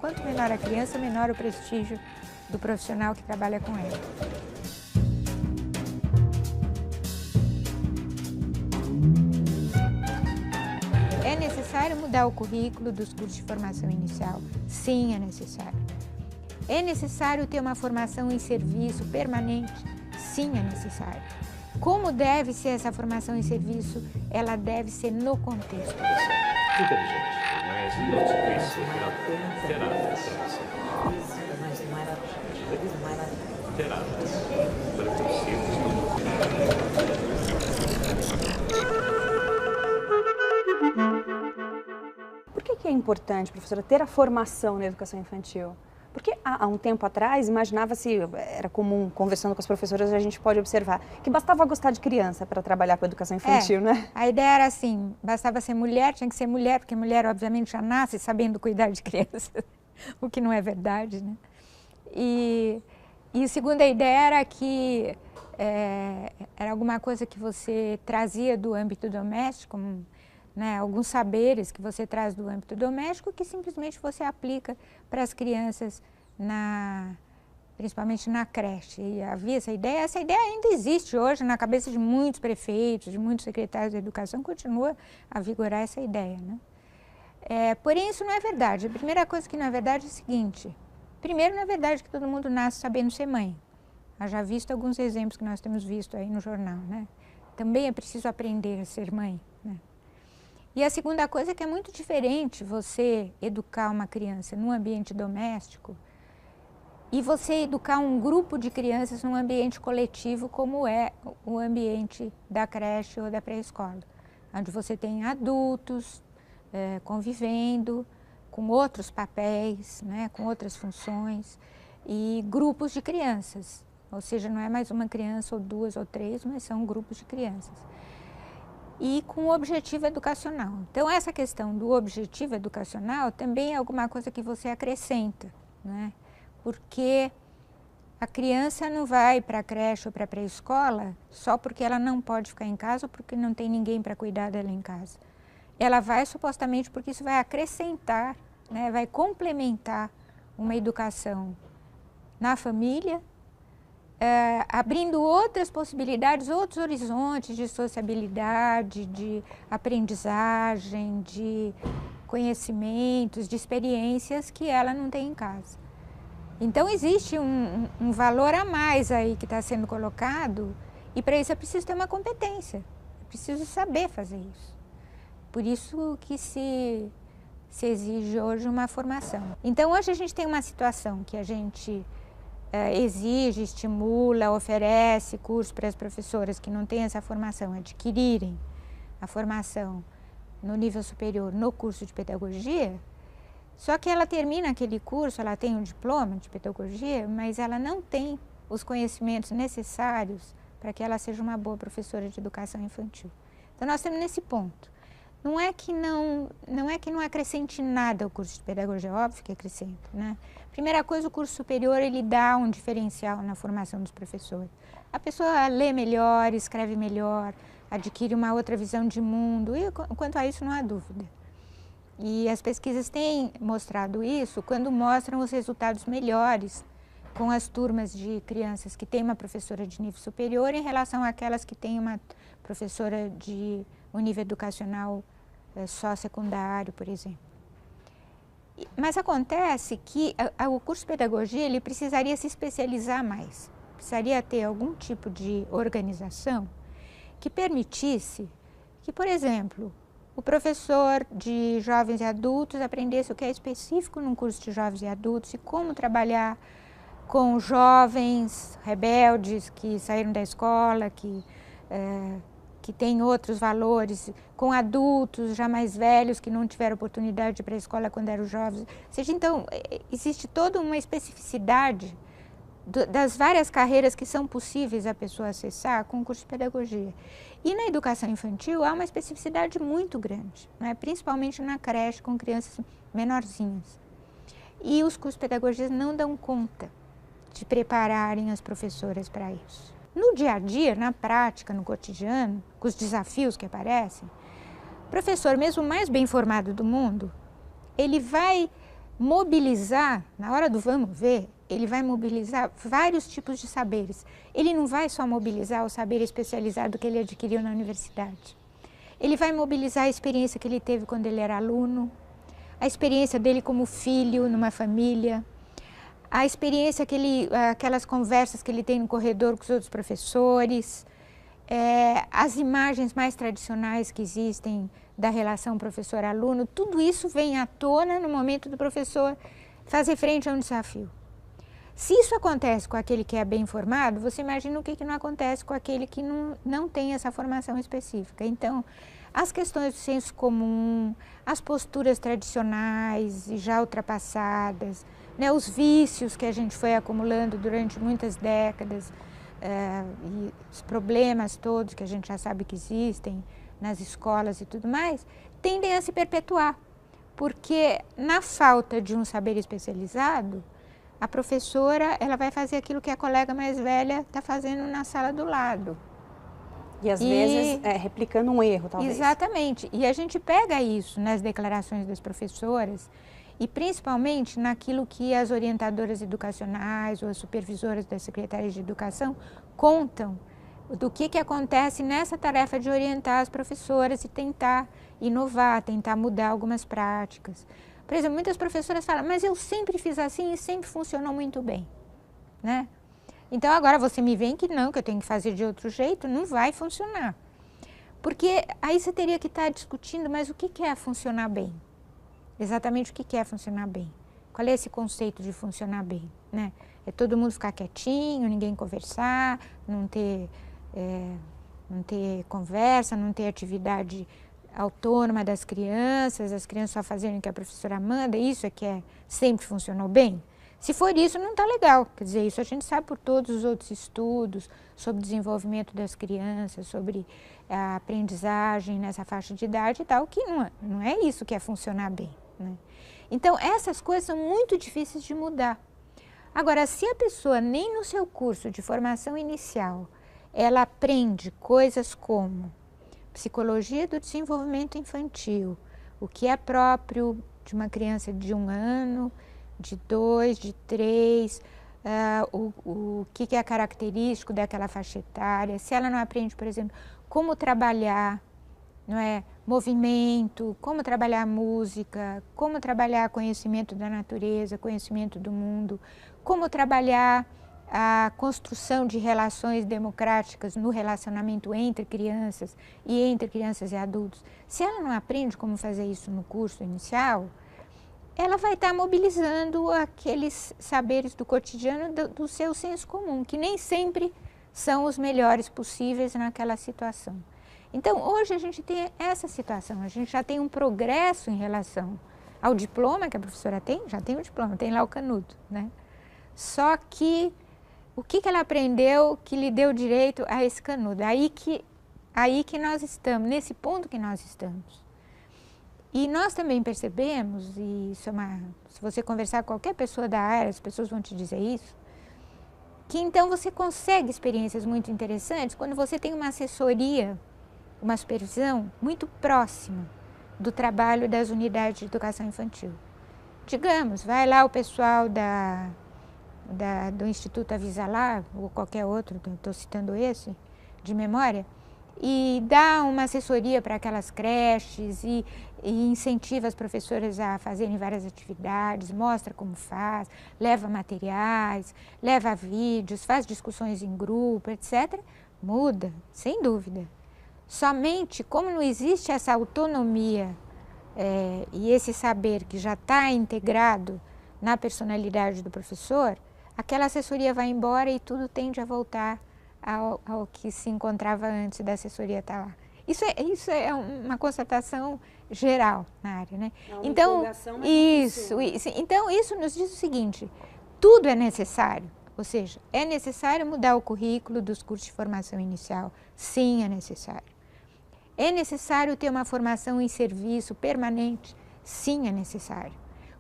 quanto menor a criança, menor o prestígio do profissional que trabalha com ela. É necessário mudar o currículo dos cursos de formação inicial? Sim, é necessário. É necessário ter uma formação em serviço permanente? Sim, é necessário. Como deve ser essa formação em serviço? Ela deve ser no contexto. Inteligente, mas não difícil terapia Por que é importante, professora, ter a formação na educação infantil? Porque há um tempo atrás, imaginava-se, era comum, conversando com as professoras, a gente pode observar, que bastava gostar de criança para trabalhar com a educação infantil, né? A ideia era assim, bastava ser mulher, tinha que ser mulher, porque mulher, obviamente, já nasce sabendo cuidar de crianças, o que não é verdade, né? E a segunda ideia era que era alguma coisa que você trazia do âmbito doméstico, né, alguns saberes que você traz do âmbito doméstico que simplesmente você aplica para as crianças, principalmente na creche. E havia essa ideia ainda existe hoje na cabeça de muitos prefeitos, de muitos secretários de educação, continua a vigorar essa ideia, né? Porém, isso não é verdade. A primeira coisa que não é verdade é o seguinte: primeiro, não é verdade que todo mundo nasce sabendo ser mãe. Já visto alguns exemplos que nós temos visto aí no jornal, né? Também é preciso aprender a ser mãe, né? E a segunda coisa é que é muito diferente você educar uma criança num ambiente doméstico e você educar um grupo de crianças num ambiente coletivo como é o ambiente da creche ou da pré-escola, onde você tem adultos convivendo com outros papéis, né, com outras funções e grupos de crianças, ou seja, não é mais uma criança ou duas ou três, mas são grupos de crianças. E com objetivo educacional. Então, essa questão do objetivo educacional também é alguma coisa que você acrescenta, né? Porque a criança não vai para a creche ou para a pré-escola só porque ela não pode ficar em casa ou porque não tem ninguém para cuidar dela em casa. Ela vai supostamente porque isso vai acrescentar, né? Vai complementar uma educação na família, abrindo outras possibilidades, outros horizontes de sociabilidade, de aprendizagem, de conhecimentos, de experiências que ela não tem em casa. Então existe um valor a mais aí que está sendo colocado e para isso é preciso ter uma competência, é preciso saber fazer isso. Por isso que se exige hoje uma formação. Então hoje a gente tem uma situação que a gente exige, estimula, oferece curso para as professoras que não têm essa formação, adquirirem a formação no nível superior no curso de pedagogia, só que ela termina aquele curso, ela tem um diploma de pedagogia, mas ela não tem os conhecimentos necessários para que ela seja uma boa professora de educação infantil. Então nós estamos nesse ponto. Não é que não acrescente nada o curso de pedagogia, óbvio que acrescenta, né? Primeira coisa, o curso superior, ele dá um diferencial na formação dos professores. A pessoa lê melhor, escreve melhor, adquire uma outra visão de mundo, e quanto a isso não há dúvida. E as pesquisas têm mostrado isso quando mostram os resultados melhores com as turmas de crianças que têm uma professora de nível superior em relação àquelas que têm uma professora de um nível educacional só secundário, por exemplo. Mas acontece que o curso de pedagogia ele precisaria se especializar mais, precisaria ter algum tipo de organização que permitisse que, por exemplo, o professor de jovens e adultos aprendesse o que é específico num curso de jovens e adultos e como trabalhar com jovens rebeldes que saíram da escola, que têm outros valores, com adultos já mais velhos que não tiveram oportunidade de ir para a escola quando eram jovens. Ou seja, então, existe toda uma especificidade das várias carreiras que são possíveis a pessoa acessar com o curso de pedagogia. E na educação infantil há uma especificidade muito grande, né? Principalmente na creche com crianças menorzinhas. E os cursos de pedagogia não dão conta de prepararem as professoras para isso. No dia a dia, na prática, no cotidiano, com os desafios que aparecem, o professor, mesmo mais bem formado do mundo, ele vai mobilizar, na hora do vamos ver, ele vai mobilizar vários tipos de saberes. Ele não vai só mobilizar o saber especializado que ele adquiriu na universidade. Ele vai mobilizar a experiência que ele teve quando ele era aluno, a experiência dele como filho numa família, a experiência aquelas conversas que ele tem no corredor com os outros professores, as imagens mais tradicionais que existem da relação professor-aluno, tudo isso vem à tona no momento do professor fazer frente a um desafio. Se isso acontece com aquele que é bem formado, você imagina o que não acontece com aquele que não tem essa formação específica. Então, as questões do senso comum, as posturas tradicionais e já ultrapassadas, né, os vícios que a gente foi acumulando durante muitas décadas, e os problemas todos que a gente já sabe que existem nas escolas e tudo mais, tendem a se perpetuar, porque na falta de um saber especializado, a professora ela vai fazer aquilo que a colega mais velha está fazendo na sala do lado. E às vezes replicando um erro, talvez. Exatamente. E a gente pega isso nas declarações das professoras e principalmente naquilo que as orientadoras educacionais ou as supervisoras das secretarias de educação contam do que acontece nessa tarefa de orientar as professoras e tentar inovar, tentar mudar algumas práticas. Por exemplo, muitas professoras falam, mas eu sempre fiz assim e sempre funcionou muito bem, né? Então agora você me vem que não, que eu tenho que fazer de outro jeito, não vai funcionar. Porque aí você teria que estar discutindo, mas o que é funcionar bem? Exatamente o que é funcionar bem? Qual é esse conceito de funcionar bem, né? É todo mundo ficar quietinho, ninguém conversar, não ter conversa, não ter atividade autônoma das crianças, as crianças só fazerem o que a professora manda, isso é que sempre funcionou bem? Se for isso, não está legal. Quer dizer, isso a gente sabe por todos os outros estudos sobre o desenvolvimento das crianças, sobre a aprendizagem nessa faixa de idade e tal, que não é isso que é funcionar bem, né? Então, essas coisas são muito difíceis de mudar. Agora, se a pessoa nem no seu curso de formação inicial, ela aprende coisas como psicologia do desenvolvimento infantil, o que é próprio de uma criança de 1 ano, de 2, de 3, o que é característico daquela faixa etária, se ela não aprende, por exemplo, como trabalhar, não é, movimento, como trabalhar música, como trabalhar conhecimento da natureza, conhecimento do mundo, como trabalhar a construção de relações democráticas no relacionamento entre crianças e adultos. Se ela não aprende como fazer isso no curso inicial, ela vai estar mobilizando aqueles saberes do cotidiano do seu senso comum, que nem sempre são os melhores possíveis naquela situação. Então, hoje a gente tem essa situação, a gente já tem um progresso em relação ao diploma que a professora tem, já tem o diploma, tem lá o canudo, né? Só que o que ela aprendeu que lhe deu direito a esse canudo? Aí que nós estamos, nesse ponto que nós estamos. E nós também percebemos, e isso se você conversar com qualquer pessoa da área, as pessoas vão te dizer isso, que então você consegue experiências muito interessantes quando você tem uma assessoria, uma supervisão muito próxima do trabalho das unidades de educação infantil. Digamos, vai lá o pessoal do Instituto Avisalá, ou qualquer outro, estou citando esse, de memória, e dá uma assessoria para aquelas creches e incentiva as professoras a fazerem várias atividades, mostra como faz, leva materiais, leva vídeos, faz discussões em grupo, etc. Muda, sem dúvida. Somente como não existe essa autonomia e esse saber que já está integrado na personalidade do professor, aquela assessoria vai embora e tudo tende a voltar ao que se encontrava antes da assessoria estar lá. Isso é uma constatação geral na área, né? Então, então, isso nos diz o seguinte, tudo é necessário, ou seja, é necessário mudar o currículo dos cursos de formação inicial, sim, é necessário. É necessário ter uma formação em serviço permanente, sim, é necessário.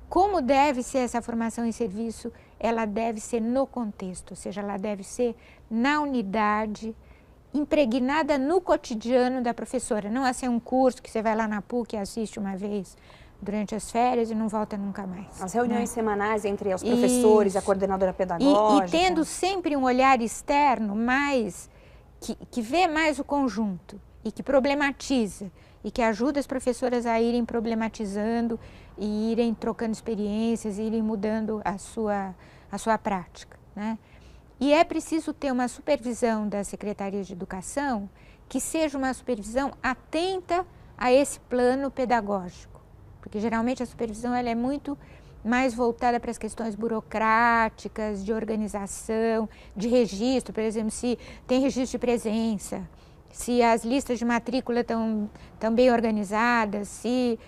Como deve ser essa formação em serviço? Ela deve ser no contexto, ou seja, ela deve ser na unidade, impregnada no cotidiano da professora. Não é ser um curso que você vai lá na PUC e assiste uma vez durante as férias e não volta nunca mais. As reuniões semanais entre os professores e a coordenadora pedagógica. E tendo sempre um olhar externo mais, que vê mais o conjunto e que problematiza e que ajuda as professoras a irem problematizando e irem trocando experiências, irem mudando a sua prática, né? E é preciso ter uma supervisão das secretarias de educação que seja uma supervisão atenta a esse plano pedagógico, porque geralmente a supervisão ela é muito mais voltada para as questões burocráticas, de organização, de registro, por exemplo, se tem registro de presença, se as listas de matrícula estão bem organizadas, se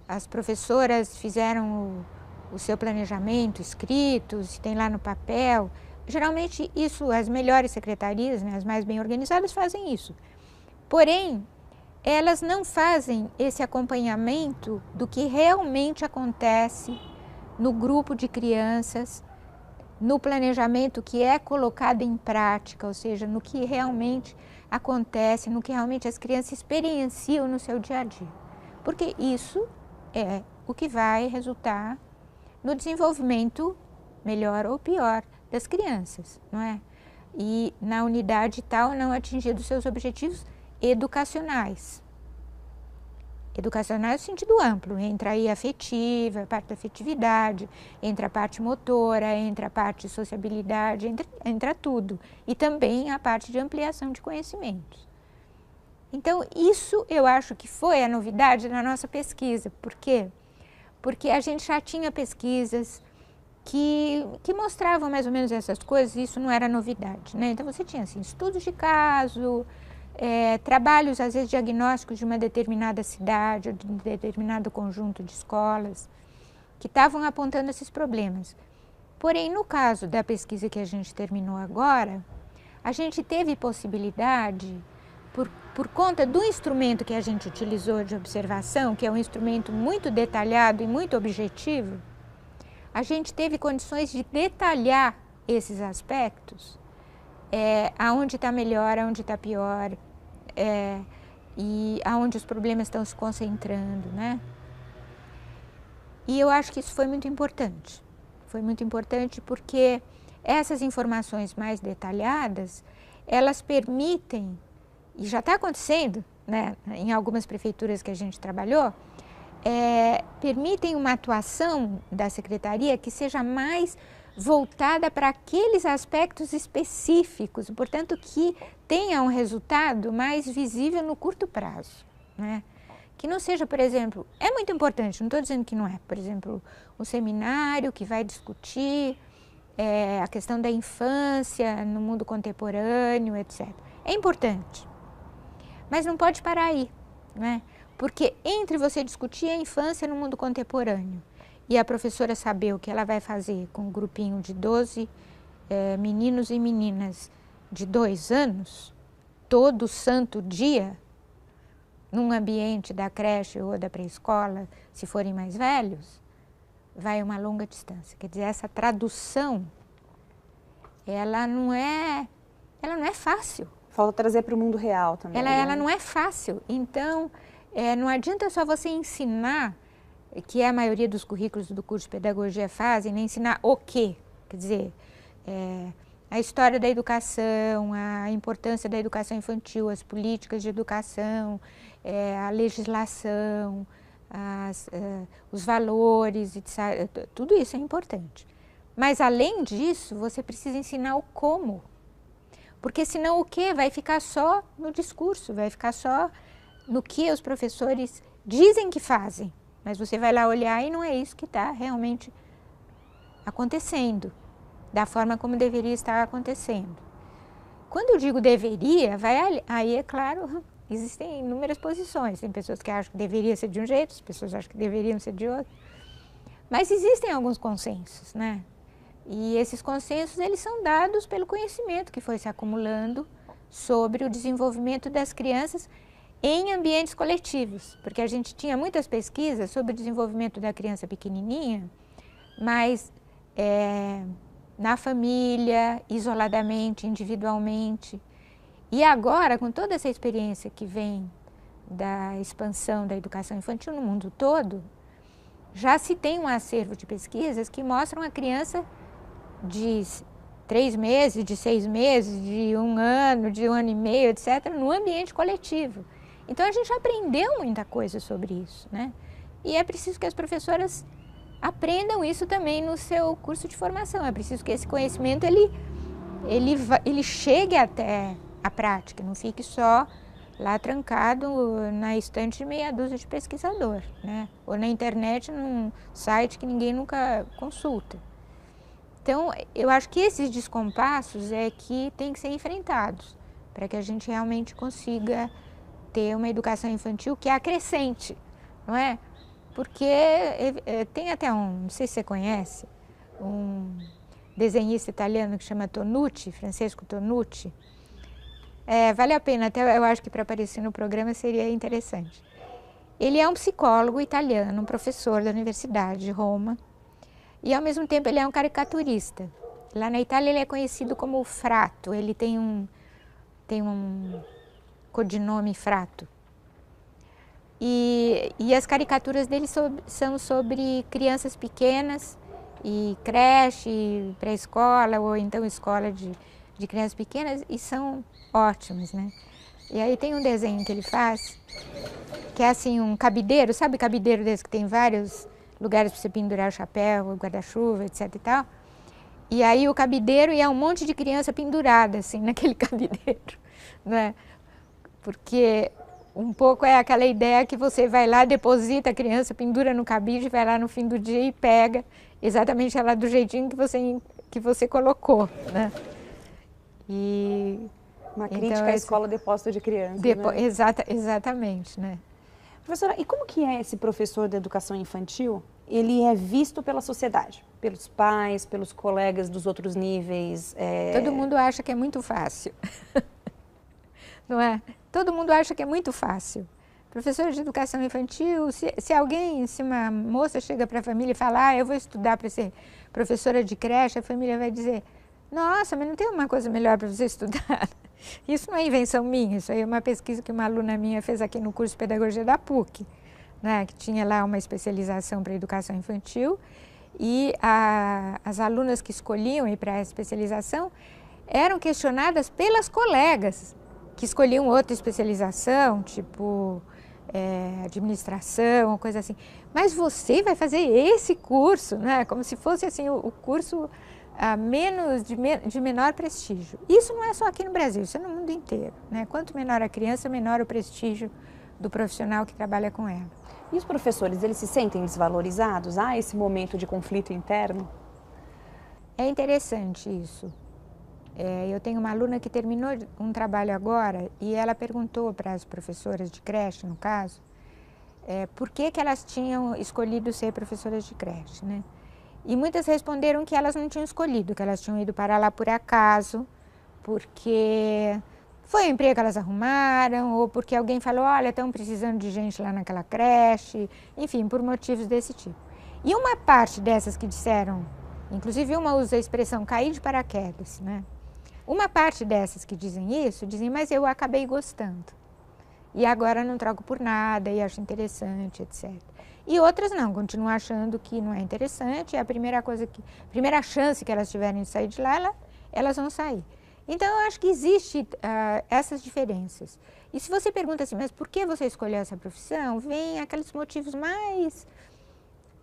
as professoras fizeram o seu planejamento escrito, se tem lá no papel. Geralmente isso, as melhores secretarias, né, as mais bem organizadas, fazem isso. Porém, elas não fazem esse acompanhamento do que realmente acontece no grupo de crianças, no planejamento que é colocado em prática, ou seja, no que realmente acontece, no que realmente as crianças experienciam no seu dia a dia. Porque isso é o que vai resultar no desenvolvimento melhor ou pior das crianças, não é? E na unidade tal não atingido seus objetivos educacionais. Educacional no sentido amplo, entra aí a afetiva, a parte da afetividade, entra a parte motora, entra a parte de sociabilidade, entra tudo. E também a parte de ampliação de conhecimentos. Então, isso eu acho que foi a novidade da nossa pesquisa. Por quê? Porque a gente já tinha pesquisas que mostravam mais ou menos essas coisas, e isso não era novidade, né? Então, você tinha assim, estudos de caso, trabalhos, às vezes, diagnósticos de uma determinada cidade, de um determinado conjunto de escolas, que estavam apontando esses problemas. Porém, no caso da pesquisa que a gente terminou agora, a gente teve possibilidade, por conta do instrumento que a gente utilizou de observação, que é um instrumento muito detalhado e muito objetivo, a gente teve condições de detalhar esses aspectos, aonde está melhor, aonde está pior, e aonde os problemas estão se concentrando, né? E eu acho que isso foi muito importante. Foi muito importante porque essas informações mais detalhadas, elas permitem, e já está acontecendo, né, em algumas prefeituras que a gente trabalhou, permitem uma atuação da secretaria que seja mais voltada para aqueles aspectos específicos, portanto que tenha um resultado mais visível no curto prazo, né? Que não seja, por exemplo, é muito importante, não estou dizendo que não é, por exemplo, um seminário que vai discutir a questão da infância no mundo contemporâneo, etc. É importante, mas não pode parar aí, né? Porque entre você discutir a infância no mundo contemporâneo e a professora saber o que ela vai fazer com um grupinho de 12 meninos e meninas de 2 anos, todo santo dia, num ambiente da creche ou da pré-escola, se forem mais velhos, vai uma longa distância. Quer dizer, essa tradução, ela não é fácil. Falta trazer para o mundo real também. Ela não é fácil. Então, não adianta só você ensinar, que a maioria dos currículos do curso de pedagogia fazem, né? Ensinar o quê? Quer dizer, a história da educação, a importância da educação infantil, as políticas de educação, a legislação, os valores, etc. Tudo isso é importante. Mas, além disso, você precisa ensinar o como. Porque senão o quê? Vai ficar só no discurso, vai ficar só no que os professores dizem que fazem. Mas você vai lá olhar e não é isso que está realmente acontecendo, da forma como deveria estar acontecendo. Quando eu digo deveria, aí é claro, existem inúmeras posições. Tem pessoas que acham que deveria ser de um jeito, as pessoas acham que deveriam ser de outro. Mas existem alguns consensos, né? E esses consensos, eles são dados pelo conhecimento que foi se acumulando sobre o desenvolvimento das crianças em ambientes coletivos. Porque a gente tinha muitas pesquisas sobre o desenvolvimento da criança pequenininha, mas na família, isoladamente, individualmente. E agora, com toda essa experiência que vem da expansão da educação infantil no mundo todo, já se tem um acervo de pesquisas que mostram a criança de 3 meses, de 6 meses, de 1 ano, de 1 ano e meio, etc., no ambiente coletivo. Então, a gente aprendeu muita coisa sobre isso, né? E é preciso que as professoras aprendam isso também no seu curso de formação. É preciso que esse conhecimento, ele chegue até a prática, não fique só lá trancado na estante de meia dúzia de pesquisador, né? Ou na internet, num site que ninguém nunca consulta. Então, eu acho que esses descompassos é que têm que ser enfrentados para que a gente realmente consiga ter uma educação infantil que acrescente, não é? Porque tem até não sei se você conhece, um desenhista italiano que chama Tonucci, Francesco Tonucci. Vale a pena, até eu acho que para aparecer no programa seria interessante. Ele é um psicólogo italiano, um professor da Universidade de Roma, e ao mesmo tempo ele é um caricaturista. Lá na Itália ele é conhecido como Frato, ele tem um codinome Frato. E as caricaturas dele são sobre crianças pequenas e creche, pré-escola ou então escola de crianças pequenas, e são ótimas, né? E aí tem um desenho que ele faz, que é assim um cabideiro, sabe cabideiro desse que tem vários lugares para você pendurar o chapéu, o guarda-chuva, etc e tal? E aí o cabideiro e é um monte de criança pendurada assim naquele cabideiro, né? Porque um pouco é aquela ideia que você vai lá, deposita a criança, pendura no cabide, vai lá no fim do dia e pega exatamente ela do jeitinho que você colocou, né? Uma crítica à escola depósito de crianças, né? Exatamente, né? Professora, e como que é esse professor de educação infantil? Ele é visto pela sociedade, pelos pais, pelos colegas dos outros níveis? Todo mundo acha que é muito fácil, não é? Todo mundo acha que é muito fácil. Professora de educação infantil, se uma moça chega para a família e fala, eu vou estudar para ser professora de creche, a família vai dizer, nossa, mas não tem uma coisa melhor para você estudar. Isso não é invenção minha, isso aí é uma pesquisa que uma aluna minha fez aqui no curso de pedagogia da PUC, né, que tinha lá uma especialização para educação infantil, e as alunas que escolhiam ir para essa especialização eram questionadas pelas colegas, que escolhiam outra especialização, tipo administração, coisa assim. Mas você vai fazer esse curso, né? Como se fosse assim o curso de menor prestígio. Isso não é só aqui no Brasil, isso é no mundo inteiro, né? Quanto menor a criança, menor o prestígio do profissional que trabalha com ela. E os professores, eles se sentem desvalorizados? Há esse momento de conflito interno? É interessante isso. Eu tenho uma aluna que terminou um trabalho agora e ela perguntou para as professoras de creche, no caso, por que elas tinham escolhido ser professoras de creche, né? E muitas responderam que elas não tinham escolhido, que elas tinham ido para lá por acaso, porque foi o emprego que elas arrumaram, ou porque alguém falou, olha, estão precisando de gente lá naquela creche, enfim, por motivos desse tipo. E uma parte dessas que disseram, inclusive uma usa a expressão cair de paraquedas, né? Uma parte dessas que dizem isso, dizem, mas eu acabei gostando. E agora não troco por nada, e acho interessante, etc. E outras não, continuam achando que não é interessante, é a primeira chance que elas tiverem de sair de lá, elas vão sair. Então, eu acho que existem essas diferenças. E se você pergunta assim, mas por que você escolheu essa profissão? Vem aqueles motivos mais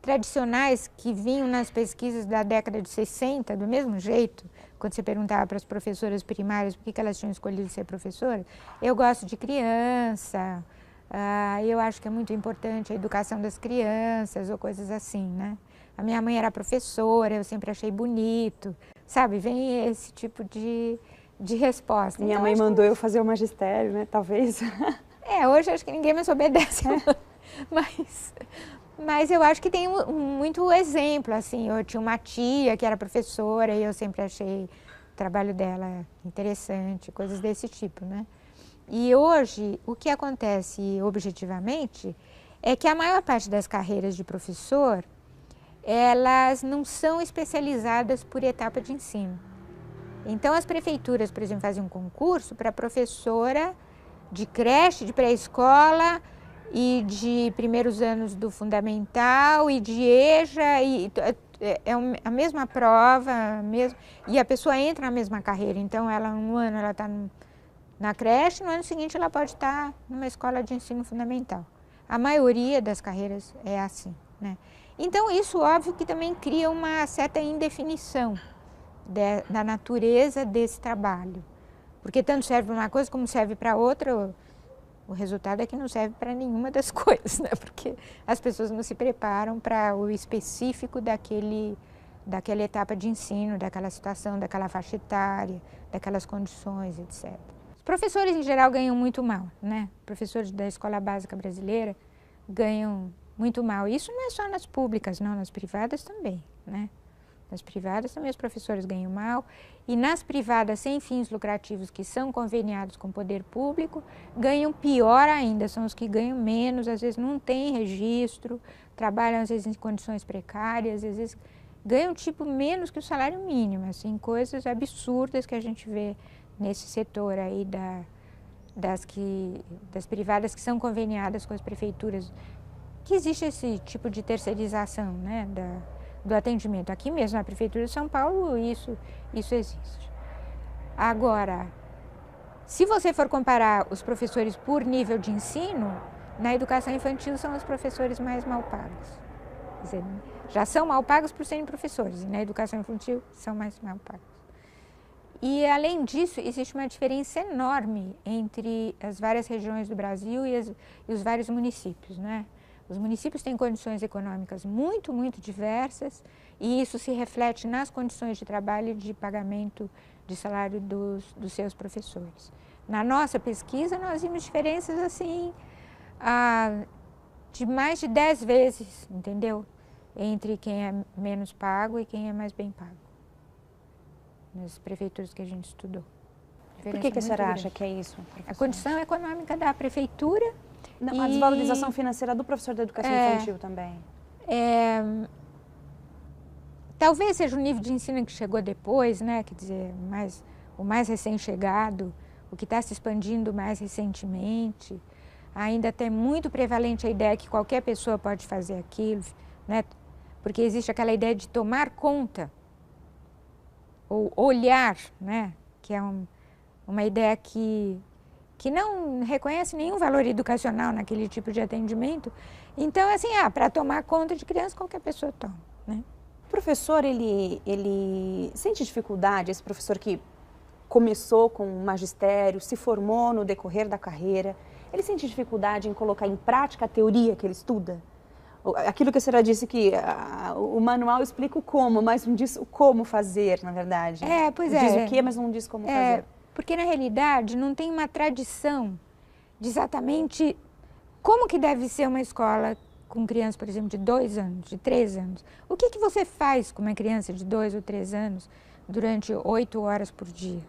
tradicionais que vinham nas pesquisas da década de 60, do mesmo jeito, quando você perguntava para as professoras primárias por que elas tinham escolhido ser professora. Eu gosto de criança, eu acho que é muito importante a educação das crianças, ou coisas assim, né? A minha mãe era professora, eu sempre achei bonito, sabe? Vem esse tipo de resposta. Minha mãe mandou eu fazer o magistério, né? Talvez. Hoje acho que ninguém mais obedece. Mas eu acho que tem muito exemplo, assim, eu tinha uma tia que era professora e eu sempre achei o trabalho dela interessante, coisas desse tipo, né? E hoje, o que acontece objetivamente é que a maior parte das carreiras de professor, elas não são especializadas por etapa de ensino. Então, as prefeituras, por exemplo, fazem um concurso para professora de creche, de pré-escola e de primeiros anos do fundamental e de EJA, e é a mesma prova, e a pessoa entra na mesma carreira. Então, um ano ela está na creche, no ano seguinte ela pode estar numa escola de ensino fundamental. A maioria das carreiras é assim, né? Então, isso, óbvio, que também cria uma certa indefinição da natureza desse trabalho. Porque tanto serve para uma coisa como serve para outra, o resultado é que não serve para nenhuma das coisas, né? Porque as pessoas não se preparam para o específico daquela etapa de ensino, daquela situação, daquela faixa etária, daquelas condições, etc. Os professores, em geral, ganham muito mal, né? Professores da escola básica brasileira ganham muito mal. Isso não é só nas públicas, não, nas privadas também, né? Nas privadas também os professores ganham mal, e nas privadas sem fins lucrativos, que são conveniados com o poder público, ganham pior ainda, são os que ganham menos, às vezes não têm registro, trabalham às vezes em condições precárias, às vezes ganham tipo menos que o salário mínimo, assim, coisas absurdas que a gente vê nesse setor aí das privadas que são conveniadas com as prefeituras, que existe esse tipo de terceirização, né, do atendimento. Aqui mesmo, na Prefeitura de São Paulo, isso existe. Agora, se você for comparar os professores por nível de ensino, na educação infantil são os professores mais mal pagos. Quer dizer, já são mal pagos por serem professores, e na educação infantil são mais mal pagos. E, além disso, existe uma diferença enorme entre as várias regiões do Brasil e os vários municípios, né? Os municípios têm condições econômicas muito, muito diversas, e isso se reflete nas condições de trabalho e de pagamento de salário dos seus professores. Na nossa pesquisa, nós vimos diferenças assim de mais de 10 vezes, entendeu? Entre quem é menos pago e quem é mais bem pago, nas prefeituras que a gente estudou. Por que a senhora acha que é isso, professora? A condição econômica da prefeitura. Não, a desvalorização financeira do professor da educação infantil também. Talvez seja o nível de ensino que chegou depois, né? Quer dizer, o mais recém-chegado, o que está se expandindo mais recentemente. Ainda tem muito prevalente a ideia que qualquer pessoa pode fazer aquilo, né? Porque existe aquela ideia de tomar conta, ou olhar, né? Que é uma ideia que não reconhece nenhum valor educacional naquele tipo de atendimento. Então, assim, para tomar conta de criança, qualquer pessoa toma, né? O professor, ele sente dificuldade, esse professor que começou com o magistério, se formou no decorrer da carreira, ele sente dificuldade em colocar em prática a teoria que ele estuda? Aquilo que a senhora disse que o manual explica o como, mas não diz o como fazer, na verdade. Pois diz o que, mas não diz como fazer. Porque, na realidade, não tem uma tradição de exatamente como que deve ser uma escola com crianças, por exemplo, de 2 anos, de 3 anos. O que você faz com uma criança de 2 ou 3 anos durante 8 horas por dia?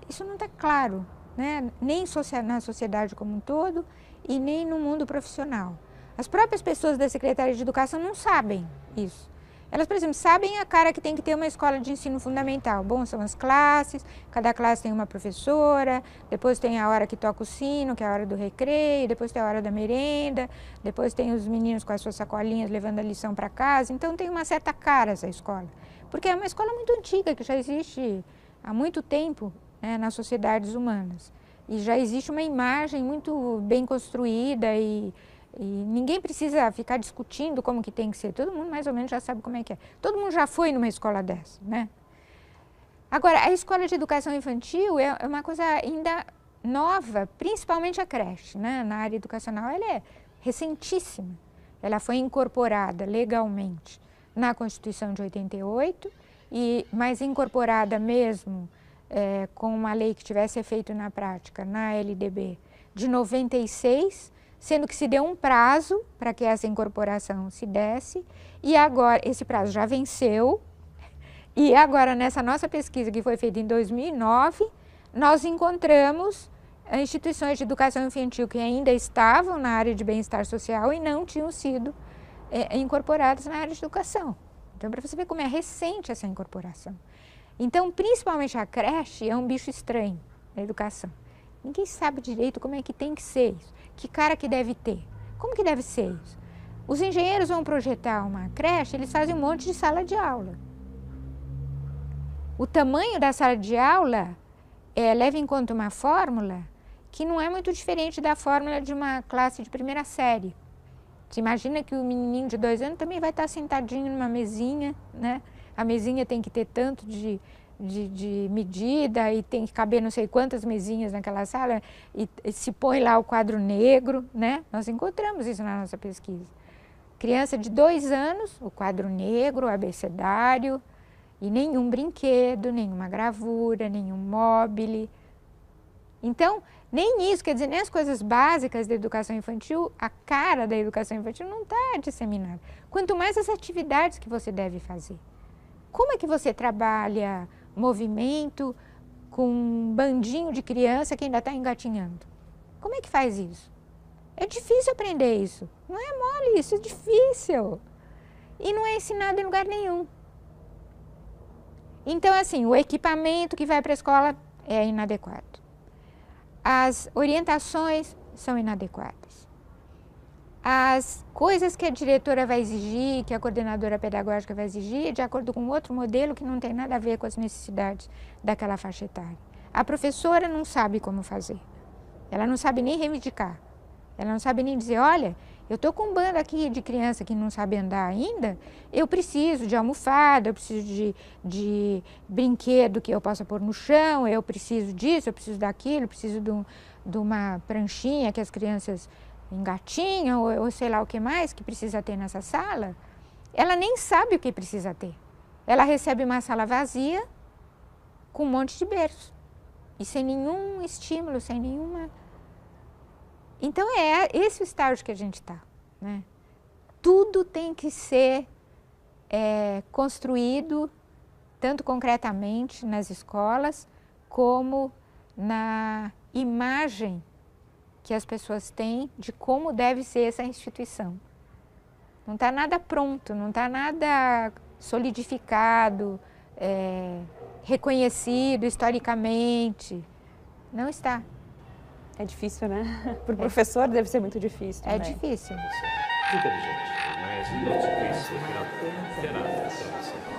Isso não está claro, né? Nem na sociedade como um todo e nem no mundo profissional. As próprias pessoas da Secretaria de Educação não sabem isso. Elas, por exemplo, sabem a cara que tem que ter uma escola de ensino fundamental. Bom, são as classes, cada classe tem uma professora, depois tem a hora que toca o sino, que é a hora do recreio, depois tem a hora da merenda, depois tem os meninos com as suas sacolinhas levando a lição para casa. Então, tem uma certa cara essa escola. Porque é uma escola muito antiga, que já existe há muito tempo, né, nas sociedades humanas. E já existe uma imagem muito bem construída e ninguém precisa ficar discutindo como que tem que ser. Todo mundo mais ou menos já sabe como é que é. Todo mundo já foi numa escola dessa, né? Agora, a escola de educação infantil é uma coisa ainda nova, principalmente a creche, né? Na área educacional ela é recentíssima. Ela foi incorporada legalmente na Constituição de 88, mas incorporada mesmo com uma lei que tivesse efeito na prática, na LDB, de 96, sendo que se deu um prazo para que essa incorporação se desse, e agora esse prazo já venceu, e agora nessa nossa pesquisa que foi feita em 2009, nós encontramos instituições de educação infantil que ainda estavam na área de bem-estar social e não tinham sido incorporadas na área de educação. Então, para você ver como é recente essa incorporação. Então, principalmente a creche é um bicho estranho na educação. Ninguém sabe direito como é que tem que ser isso. Que cara que deve ter. Como que deve ser isso? Os engenheiros vão projetar uma creche, eles fazem um monte de sala de aula. O tamanho da sala de aula leva em conta uma fórmula que não é muito diferente da fórmula de uma classe de primeira série. Você imagina que o menininho de 2 anos também vai estar sentadinho numa mesinha, né? A mesinha tem que ter tanto de medida e tem que caber não sei quantas mesinhas naquela sala e se põe lá o quadro negro, né? Nós encontramos isso na nossa pesquisa. Criança de 2 anos, o quadro negro, o abecedário e nenhum brinquedo, nenhuma gravura, nenhum móvel. Então, nem isso, quer dizer, nem as coisas básicas da educação infantil, a cara da educação infantil não está disseminada. Quanto mais as atividades que você deve fazer. Como é que você trabalha movimento com um bandinho de criança que ainda está engatinhando? Como é que faz isso? É difícil aprender isso. Não é mole isso, é difícil. E não é ensinado em lugar nenhum. Então, assim, o equipamento que vai para a escola é inadequado. As orientações são inadequadas. As coisas que a diretora vai exigir, que a coordenadora pedagógica vai exigir, de acordo com outro modelo que não tem nada a ver com as necessidades daquela faixa etária. A professora não sabe como fazer. Ela não sabe nem reivindicar. Ela não sabe nem dizer, olha, eu estou com um bando aqui de criança que não sabe andar ainda, eu preciso de almofada, eu preciso de brinquedo que eu possa pôr no chão, eu preciso disso, eu preciso daquilo, eu preciso de uma pranchinha que as crianças engatinham, ou sei lá o que mais que precisa ter nessa sala. Ela nem sabe o que precisa ter. Ela recebe uma sala vazia com um monte de berço e sem nenhum estímulo, sem nenhuma... Então, é esse o estágio que a gente está, né? Tudo tem que ser construído, tanto concretamente nas escolas, como na imagem que as pessoas têm de como deve ser essa instituição. Não está nada pronto, não está nada solidificado, reconhecido historicamente. Não está. É difícil, né? Para o professor deve ser muito difícil também. É difícil. Inteligente, mas não se conhecia pela terapia.